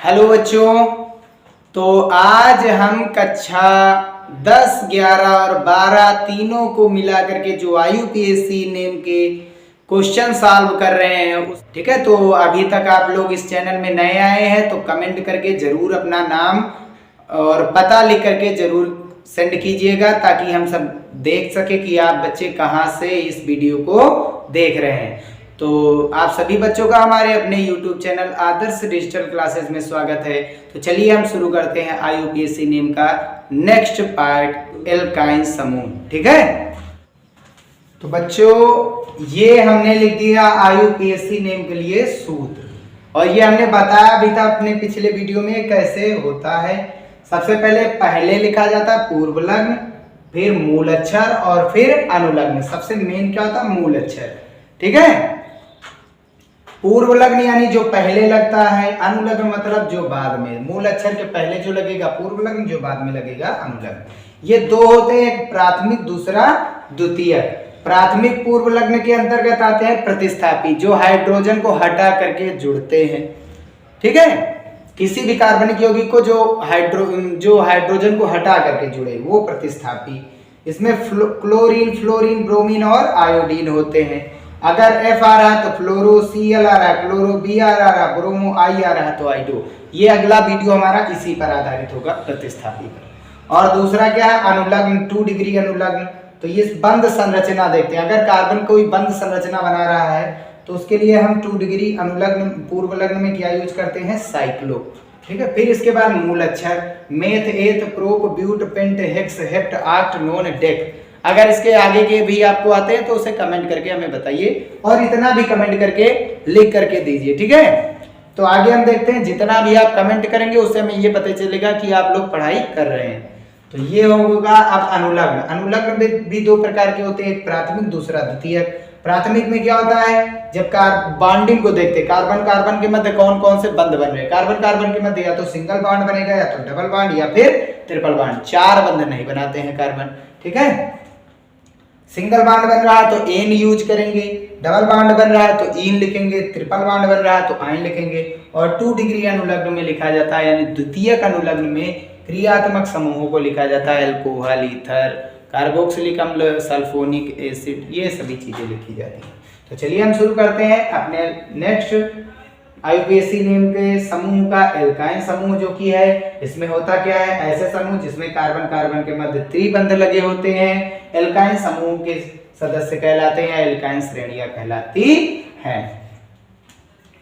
Hello बच्चों। तो आज हम कक्षा 10, 11 और 12 तीनों को मिला करके जो IUPAC नेम के क्वेश्चन सॉल्व कर रहे हैं। ठीक है, तो अभी तक आप लोग इस चैनल में नए आए हैं तो कमेंट करके जरूर अपना नाम और पता लिख करके जरूर सेंड कीजिएगा ताकि हम सब देख सके कि आप बच्चे कहाँ से इस वीडियो को देख रहे हैं। तो आप सभी बच्चों का हमारे अपने YouTube चैनल आदर्श डिजिटल क्लासेस में स्वागत है। तो चलिए हम शुरू करते हैं IUPAC नेम का नेक्स्ट पार्ट, एल्काइन समूह। ठीक है, तो बच्चों ये हमने लिख दिया IUPAC नेम के लिए सूत्र, और ये हमने बताया भी था अपने पिछले वीडियो में कैसे होता है। सबसे पहले लिखा जाता है पूर्व लग्न, फिर मूल अक्षर और फिर अनुलग्न। सबसे मेन क्या होता है? मूल अक्षर। ठीक है, पूर्व लग्न यानी जो पहले लगता है, अनुलग्न मतलब जो बाद में। मूल अक्षर के पहले जो लगेगा पूर्व लग्न, जो बाद में लगेगा अनुलग्न। ये दो होते हैं, एक प्राथमिक दूसरा द्वितीयक। प्राथमिक पूर्व लग्न के अंतर्गत आते हैं प्रतिस्थापी, जो हाइड्रोजन को हटा करके जुड़ते हैं। ठीक है, किसी भी कार्बनिक यौगिक को जो हाइड्रोजन को हटा करके जुड़े वो प्रतिस्थापी। इसमें क्लोरीन, फ्लोरीन, ब्रोमीन और आयोडीन होते हैं। अगर F आ रहा है तो फ्लोरो, Cl आ रहा है, क्लोरो, Br आ रहा है, ब्रोमो, I आ रहा है तो I2। ये अगला वीडियो हमारा इसी पर आधारित होगा, प्रतिस्थापी पर। और दूसरा क्या है? अनुलग्न, 2 डिग्री अनुलग्न। तो ये बंद संरचना देखते हैं। अगर कार्बन कोई बंद संरचना बना रहा है तो उसके लिए हम 2 डिग्री अनुलग्न पूर्व लग्न में क्या यूज करते हैं? साइक्लो। ठीक है, फिर इसके बाद मूल अक्षर meth, eth, prop, but, pent, hex, hept, oct, non, dec. अगर इसके आगे के भी आपको आते हैं तो उसे कमेंट करके हमें बताइए, और इतना भी कमेंट करके लिख करके दीजिए। ठीक है, तो आगे हम देखते हैं। जितना भी आप कमेंट करेंगे उससे हमें ये पता चलेगा कि आप लोग पढ़ाई कर रहे हैं। तो ये होगा अब अनुलग्न। अनुलग्न में भी दो प्रकार के होते हैं, एक प्राथमिक दूसरा द्वितीयक। प्राथमिक में क्या होता है? जब बॉन्डिंग को देखते हैं, कार्बन कार्बन के मध्य कौन कौन से बंध बन रहे हैं। कार्बन कार्बन के मध्य या तो सिंगल बॉन्ड बनेगा, या तो डबल बॉन्ड, या फिर ट्रिपल बॉन्ड। 4 बंध नहीं बनाते हैं कार्बन। ठीक है, सिंगल बॉन्ड बन रहा है तो एन यूज करेंगे, डबल बॉन्ड बन रहा है तो इन लिखेंगे, ट्रिपल बॉन्ड बन रहा है तो आइन लिखेंगे। और 2 डिग्री अनुलग्न में लिखा जाता है, यानी द्वितीयक अनुलग्न में क्रियात्मक समूहों को लिखा जाता है। अल्कोहल, ईथर, कार्बोक्सिलिक अम्ल, सल्फोनिक एसिड, ये सभी चीजें लिखी जाती हैं। तो चलिए हम शुरू करते हैं अपने नेक्स्ट IUPAC नेम के समूह का, एल्काइन समूह जो कि है। इसमें होता क्या है? ऐसे समूह जिसमें कार्बन कार्बन के मध्य त्रिबंध लगे होते हैं, एल्काइन समूह के सदस्य कहलाते हैं, एल्काइन श्रेणियां कहलाती हैं।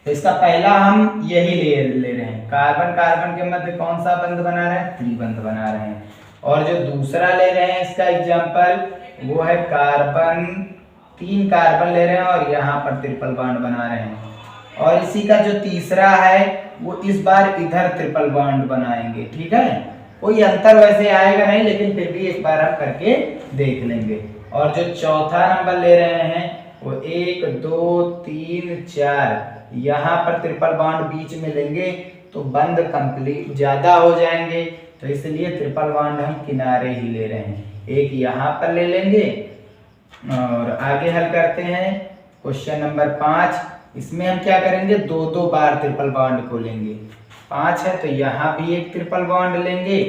तो इसका पहला हम यही ले रहे हैं, कार्बन कार्बन के मध्य कौन सा बंध बना रहे हैं? त्रिबंध बना रहे हैं। और जो दूसरा ले रहे हैं इसका एग्जाम्पल, वो है कार्बन, 3 कार्बन ले रहे हैं और यहाँ पर ट्रिपल बॉन्ड बना रहे हैं। और इसी का जो तीसरा है वो इस बार इधर ट्रिपल बॉन्ड बनाएंगे। ठीक है, कोई अंतर वैसे आएगा नहीं, लेकिन फिर भी एक बार हम करके देख लेंगे। और जो चौथा नंबर ले रहे हैं वो 1, 2, 3, 4, यहाँ पर ट्रिपल बॉन्ड बीच में लेंगे तो बंद कंप्लीट ज्यादा हो जाएंगे, तो इसलिए ट्रिपल बॉन्ड हम किनारे ही ले रहे हैं। एक यहाँ पर ले लेंगे। और आगे हल करते हैं क्वेश्चन नंबर 5। इसमें हम क्या करेंगे? 2-2 बार ट्रिपल बॉन्ड को लेंगे। 5 है तो यहाँ भी एक ट्रिपल बॉन्ड लेंगे।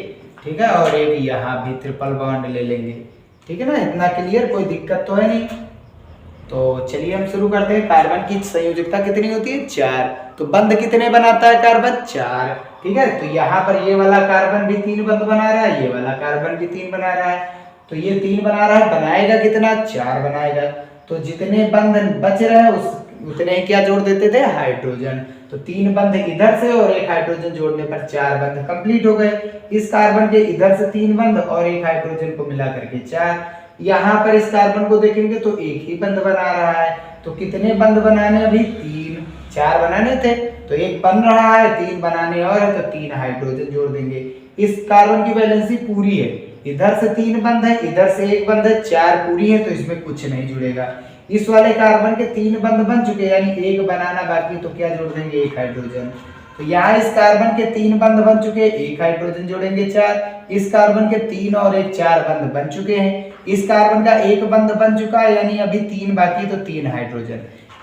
ठीक है, और एक यहाँ भी ट्रिपल बॉन्ड ले लेंगे। ठीक है ना, इतना क्लियर? कोई दिक्कत तो है नहीं। तो चलिए हम शुरू करते हैं। कार्बन की संयोजकता कितनी होती है? 4। तो बंध कितने बनाता है कार्बन? 4। ठीक है, तो यहाँ पर ये वाला कार्बन भी 3 बंध बना रहा है, ये वाला कार्बन भी 3 बना रहा है। तो ये 3 बना रहा है, बनाएगा कितना? 4 बनाएगा। तो जितने बंध बच रहे हैं उतने क्या जोड़ देते थे? हाइड्रोजन। तो 3 बंध इधर से और एक हाइड्रोजन जोड़ने पर 4 बंध कंप्लीट हो गए। इस कार्बन के इधर से 3 बंध और एक हाइड्रोजन को मिला करके 4। यहाँ पर इस कार्बन को देखेंगे तो एक ही बंध बना रहा है। तो कितने बंध बनाने? अभी 3, 4 बनाने थे तो एक बन रहा है, 3 बनाने और है तो 3 हाइड्रोजन जोड़ देंगे। इस कार्बन की वैलेंसी पूरी है, इधर से 3 बंध है, इधर से एक बंध है, 4 पूरी है, तो इसमें कुछ नहीं जुड़ेगा। इस वाले कार्बन के 3 बंध बन चुके, यानी एक बनाना बाकी, तो क्या जोड़ देंगे? एक हाइड्रोजन। तो यहाँ इस कार्बन के 3 बंध बन चुके, एक हाइड्रोजन जोड़ेंगे 4। इस कार्बन के 3 और एक 4 बंध बन चुके हैं। इस कार्बन का एक बंध बन चुका है, यानी अभी 3 बाकी, तो 3 हाइड्रोजन।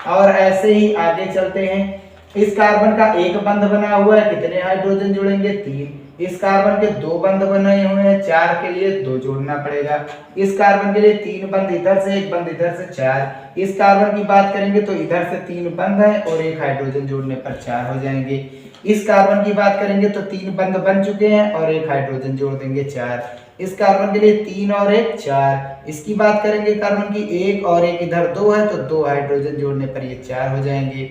और ऐसे ही आगे चलते हैं। इस कार्बन का एक बंध बना हुआ है, कितने हाइड्रोजन जुड़ेंगे? 3। इस कार्बन के 2 बंध बने हुए हैं, 4 के लिए 2 जोड़ना पड़ेगा। इस कार्बन के लिए 3 बंध इधर से, 1 बंध इधर से, 4। इस कार्बन की बात करेंगे तो इधर से 3 बंध है और 1 हाइड्रोजन जोड़ने पर 4 हो जाएंगे। इस कार्बन की बात करेंगे तो 3 बंध बन चुके हैं और 1 हाइड्रोजन जोड़ देंगे, 4। इस कार्बन के लिए 3 और 1 4। इसकी बात करेंगे कार्बन की 1 और 1 इधर 2 है तो 2 हाइड्रोजन जोड़ने पर ये 4 हो जाएंगे।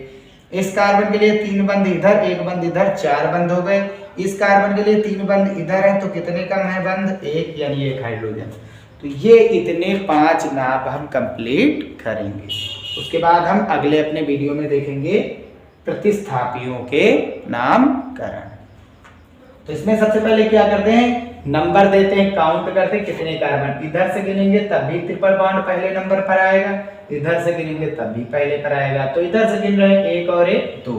इस कार्बन के लिए 3 बंध इधर, 1 बंध इधर, 4 बंध हो गए। इस कार्बन के लिए 3 बंध इधर है तो कितने कम है बंध? 1, यानी 1 हाइड्रोजन। तो ये इतने 5 नाप हम कंप्लीट करेंगे। उसके बाद हम अगले अपने वीडियो में देखेंगे प्रतिस्थापियों के नामकरण। तो इसमें सबसे पहले क्या करते हैं? नंबर देते हैं, काउंट करते हैं कितने कार्बन। इधर से गिनेंगे तब भी ट्रिपल बॉन्ड पहले नंबर पर आएगा, इधर से गिनेंगे तब भी पहले पर आएगा। तो इधर से गिन रहे हैं 1 और 1 2,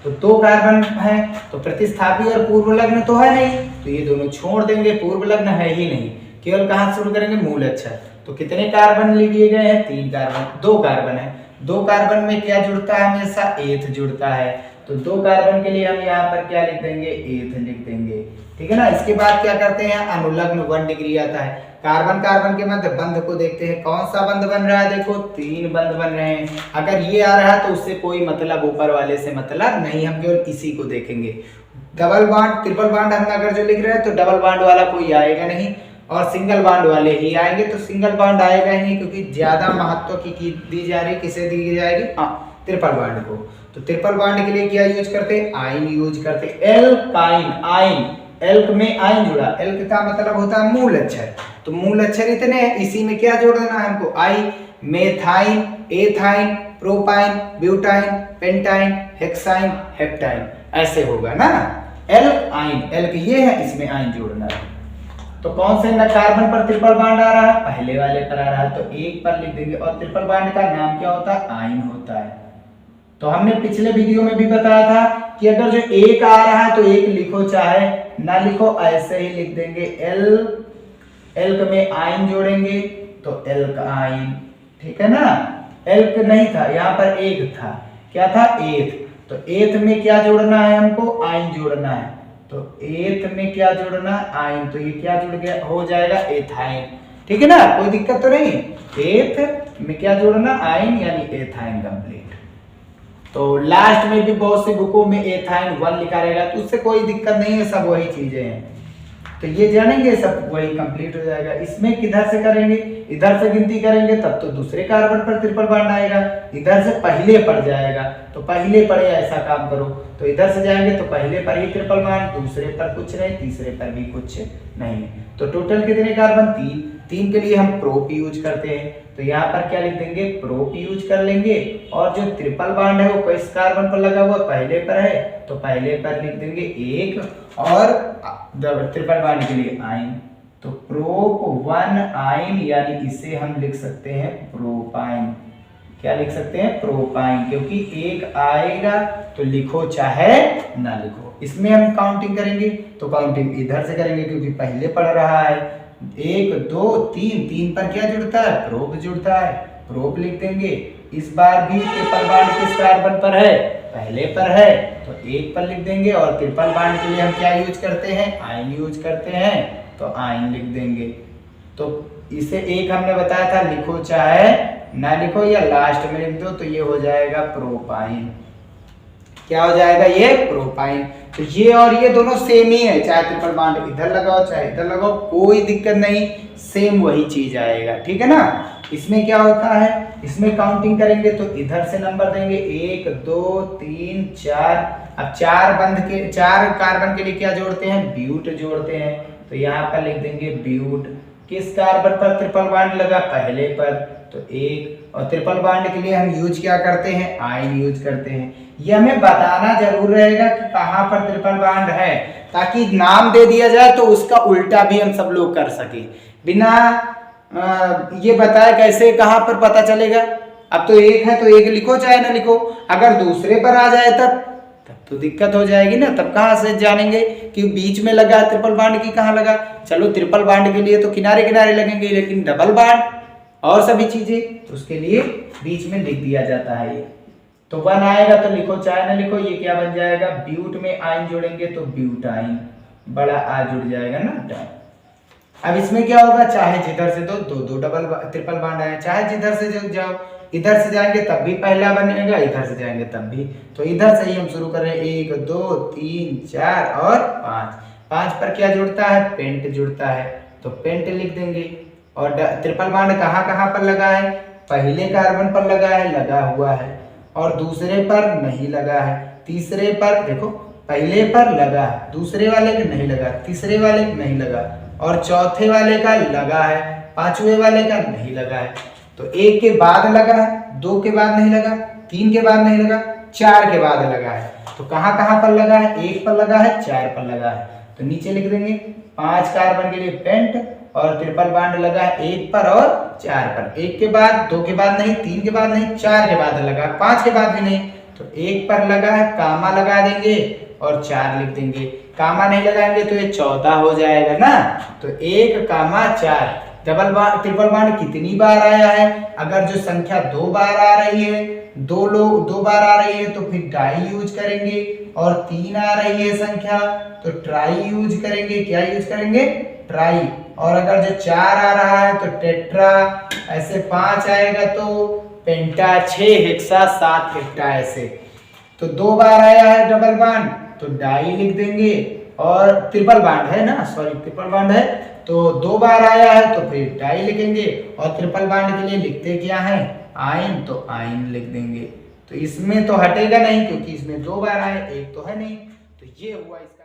तो 2 कार्बन है। तो प्रतिस्थापी और पूर्व लग्न तो है नहीं, तो ये दोनों छोड़ देंगे, पूर्व लग्न है ही नहीं। केवल कहां से शुरू करेंगे? मूल अक्षर। तो कितने कार्बन लिए गए हैं? 3 कार्बन, 2 कार्बन है। 2 कार्बन में क्या जुड़ता है? हमेशा एथ जुड़ता है। तो 2 कार्बन के लिए हम यहाँ पर क्या लिख देंगे? एथ लिख देंगे, ठीक है ना। इसके बाद क्या करते हैं? अनुलग्न 1 डिग्री आता है। कार्बन कार्बन के मध्य बंध को देखते हैं, कौन सा बंध बन रहा है? देखो 3 बंध बन रहे हैं। अगर ये आ रहा है तो उससे कोई मतलब ऊपर वाले से मतलब नहीं, हम केवल इसी को देखेंगे। डबल बॉन्ड, ट्रिपल बॉन्ड हम अगर जो लिख रहे हैं तो डबल बॉन्ड वाला कोई आएगा नहीं और सिंगल बॉन्ड वाले ही आएंगे। तो सिंगल बॉन्ड आएगा ही नहीं, क्योंकि ज्यादा महत्व की दी जा रही, किसे दी जाएगी? ट्रिपल बॉन्ड को। तो ट्रिपल बॉन्ड के लिए क्या यूज करते हैं? आइन यूज करते हैं, एल्काइन आइन। एल्क में आइन जुड़ा, एल्क का मतलब होता है मूल अक्षर। तो मूल अक्षर इतने हैं, इसी में क्या जोड़ देना है हमको? आई। Methyne, ethyne, propyne, butyne, pentyne, hexyne, heptyne, ऐसे होगा ना। एल्क आइन, एल्क ये है, इसमें आइन जोड़ना है। तो कौन से न कार्बन पर ट्रिपल बॉन्ड आ रहा है? पहले वाले पर आ रहा है, तो 1 पर लिख देंगे। और ट्रिपल बॉन्ड का नाम क्या होता है? आइन होता है। तो हमने पिछले वीडियो में भी बताया था कि अगर जो 1 आ रहा है तो 1 लिखो, चाहे ना लिखो, ऐसे ही लिख देंगे। एल्क में आइन जोड़ेंगे तो एल्क आइन, ठीक है ना। एल्क नहीं था, यहाँ पर 1 था, क्या था? एथ। तो एथ में क्या जोड़ना है हमको? आइन जोड़ना है। तो एथ में क्या जोड़ना है? आइन। तो ये क्या जुड़ गया? हो जाएगा एथाइन, ठीक है ना, कोई दिक्कत तो नहीं। एथ में क्या जोड़ना? आइन, यानी एथाइन कंप्लीट। तो लास्ट में भी बहुत सी बुकों में एथाइन 1 लिखा रहेगा, तो उससे कोई दिक्कत नहीं है, सब वही चीजें हैं। तो ये जानेंगे, सब वही कंप्लीट हो जाएगा। इसमें किधर से करेंगे? इधर से गिनती करेंगे तब तो दूसरे कार्बन पर ट्रिपल बॉन्ड आएगा, इधर से पहले पड़ जाएगा। तो पहले पड़े ऐसा काम करो, तो इधर से जाएंगे तो पहले पर ही ट्रिपल बॉन्ड, दूसरे पर कुछ नहीं, तीसरे पर भी कुछ नहीं। तो टोटल कितने कार्बन? 3। 3 के लिए हम प्रोप यूज करते हैं, तो यहाँ पर क्या लिख देंगे? प्रोप यूज कर लेंगे। और जो ट्रिपल बॉन्ड है वो किस कार्बन पर लगा हुआ? पहले पर है, तो पहले पर लिख देंगे 1। और ट्रिपल बॉन्ड के लिए आइन, तो प्रोप 1 आइन, यानी इसे हम लिख सकते हैं प्रोपाइन। क्या लिख सकते हैं? प्रोपाइन, क्योंकि 1 आएगा तो लिखो चाहे ना लिखो। इसमें हम काउंटिंग करेंगे तो काउंटिंग इधर से करेंगे, क्योंकि पहले पड़ रहा है। 1 2 3, 3 पर क्या जुड़ता है? प्रोप जुड़ता है, प्रोप लिख देंगे। इस बार भी ट्रिपल बॉन्ड किस कार्बन पर है? पहले पर है, तो 1 पर लिख देंगे। और ट्रिपल बॉन्ड के लिए हम क्या यूज करते हैं? आइन यूज करते हैं, तो आइन लिख देंगे। तो इसे 1 हमने बताया था, लिखो चाहे ना लिखो, या लास्ट में लिख दो, तो ये हो जाएगा प्रोपाइन। क्या हो जाएगा? ये प्रोपाइन। तो ये और ये दोनों सेम ही है, चाहे ट्रिपल बॉन्ड इधर लगाओ चाहे इधर लगाओ, कोई दिक्कत नहीं, सेम वही चीज आएगा, ठीक है ना। इसमें क्या होता है? इसमें काउंटिंग करेंगे तो इधर से नंबर देंगे 1 2 3 4। अब 4 कार्बन के लिए क्या जोड़ते हैं? ब्यूट जोड़ते हैं, तो यहाँ पर लिख देंगे ब्यूट। किस कार्बन पर ट्रिपल बॉन्ड लगा? पहले पर, तो 1। और ट्रिपल बॉन्ड के लिए हम यूज क्या करते हैं? आइन यूज करते हैं। ये हमें बताना जरूर रहेगा कि कहाँ पर ट्रिपल बॉन्ड है, ताकि नाम दे दिया जाए तो उसका उल्टा भी हम सब लोग कर सके। बिना ये बताए कैसे कहाँ पर पता चलेगा? अब तो 1 है तो 1 लिखो चाहे ना लिखो, अगर दूसरे पर आ जाए तब तो दिक्कत हो जाएगी ना। तब कहाँ से जानेंगे कि बीच में लगा ट्रिपल बॉन्ड की कहाँ लगा? चलो ट्रिपल बॉन्ड के लिए तो किनारे किनारे लगेंगे, लेकिन डबल बॉन्ड और सभी चीजें तो उसके लिए बीच में लिख दिया जाता है ये। तो 1 आएगा तो लिखो चाहे ना लिखो, ये क्या बन जाएगा, ब्यूट में आइन जोड़ेंगे तो ब्यूटाइन, बड़ा आ जुड़ जाएगा ना डन। अब इसमें क्या होगा, चाहे जिधर से दो डबल ट्रिपल बॉन्ड आए, चाहे जिधर से जाओ, इधर से जाएंगे तब भी पहला बनेगा, इधर से जाएंगे तब भी। तो इधर से ही हम शुरू कर रहे हैं, 1 2 3 4 और 5। 5 पर क्या जुड़ता है, पेंट जुड़ता है, तो पेंट लिख देंगे। और ट्रिपल बॉन्ड कहाँ कहाँ पर लगा है, पहले कार्बन पर लगा हुआ है, और दूसरे पर नहीं लगा है, तीसरे पर देखो, पहले पर लगा, दूसरे वाले का नहीं लगा, तीसरे वाले का नहीं लगा, और चौथे वाले का लगा है, पांचवे वाले का नहीं लगा है। तो 1 के बाद लगा है, 2 के बाद नहीं लगा, 3 के बाद नहीं लगा, 4 के बाद लगा है। तो कहाँ कहाँ पर लगा है, 1 पर लगा है, 4 पर लगा है, तो नीचे लिख देंगे 5 कार्बन के लिए पेंट, और ट्रिपल बॉन्ड लगा है 1 पर और 4 पर। 1 के बाद, 2 के बाद नहीं, 3 के बाद नहीं, 4 के बाद लगा, 5 के बाद भी नहीं, तो 1 पर लगा है, कामा लगा देंगे और 4 लिख देंगे। कामा नहीं लगाएंगे तो ये 14 हो जाएगा ना, तो 1 कामा 4। डबल बॉन्ड ट्रिपल बॉन्ड कितनी बार आया है, अगर जो संख्या 2 बार आ रही है, 2 बार आ रही है तो फिर डाई यूज करेंगे, और 3 आ रही है संख्या तो ट्राई यूज करेंगे। क्या यूज करेंगे, ट्राई। और अगर जो 4 आ रहा है तो टेट्रा, ऐसे 5 आएगा तो पेंटा, 6 हेक्सा, 7 हेक्टा, ऐसे। तो 2 बार आया है डबल बॉन्ड तो डाई लिख देंगे, और ट्रिपल बॉन्ड है ना, सॉरी ट्रिपल बॉन्ड है, तो 2 बार आया है तो फिर डाई लिखेंगे, और ट्रिपल बॉन्ड के लिए लिखते क्या है, आइन, तो आइन लिख देंगे। तो इसमें तो हटेगा नहीं क्योंकि इसमें 2 बार आए, 1 तो है नहीं, तो ये हुआ इसका